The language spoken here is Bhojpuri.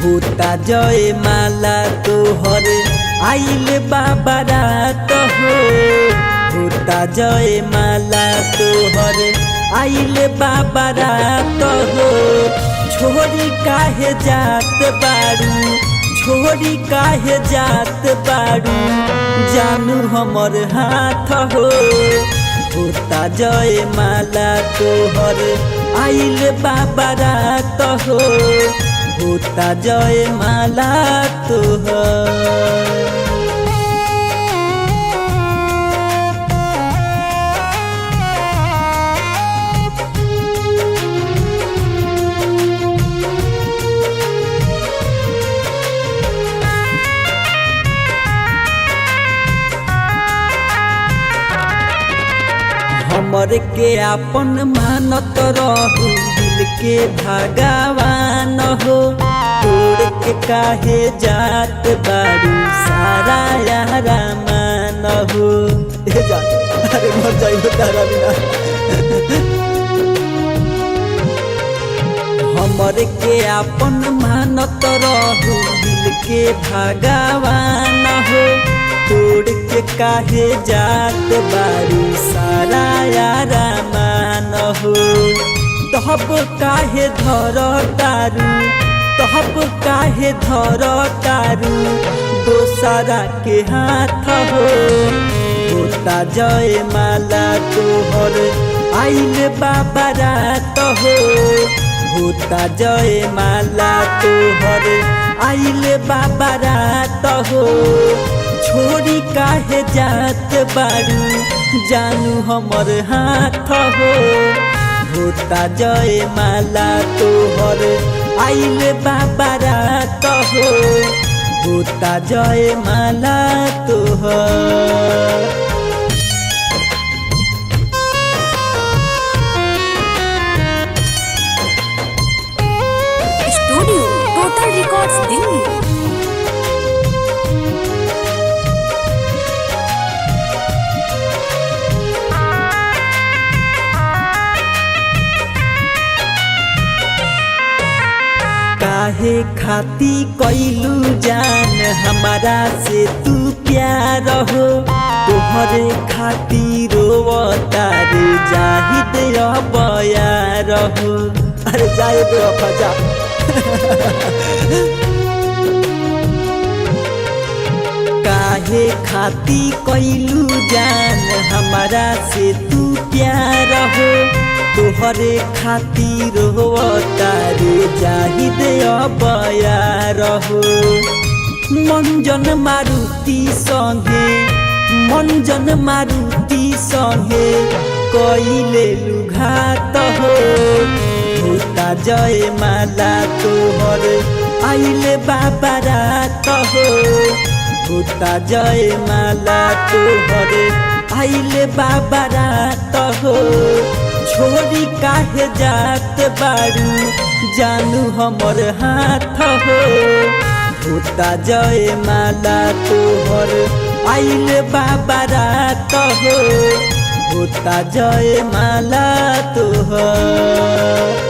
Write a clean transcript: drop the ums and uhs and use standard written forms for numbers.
होता जय माला तोहर आइल बाबा रात हो। होता जय माला तोहर आइल बाबा रात हो। छोड़ी काहे जात बारू, छोड़ी काहे जात बारू, जानू हमर हाथ हो। होता जय माला तोहर आइल बाबा रात हो। होता जय माला तोहर। हमर के आपन मानत रहू, दिल के भगवान हो। तोड़ के काहे जात बारू, सारा यारा मान हो। अरे मर जाइयो तारा बिना। हमर के आपन मानत रहू, दिल के भगवान हो। तोड़ के काहे जात बारू, सारा यारा मान हो। तब काहे धर तारू, तब काहे धर तारू, दोसरा के हाथ हो। होता जय माला तोहर आइल बाबा रात हो। होता जय माला तोहर आइल बाबा रात हो। छोड़ी काहे जात बारू, जानू हमर हाथ हो। होता जय माला तोहर आइल बाबा रात हो। होता जय माला तोहर। Studio total records Delhi. काहे खाती कैलू जान हमारा से तू प्यार हो। तोहरे खाती रोवता रे जाहिद अबयार हो। अरे जाए दो फजा। काहे खाती कैलू जान हमारा से तू प्यार हो। तोहरे खातिर होता रे जाहिद अबयार हो। मंजन मारुति संगे, मंजन मारुति संगे कइले लुघात हो। होता जय माला तोहर आइल बाबा रात हो। होता जय माला तोहर आइल बाबा रात हो। छोड़ी काहे जात बारू, जानू हमर हाथ हो। होता जय माला तोहर आइल बाबा रात हो। होता जय माला तोहर।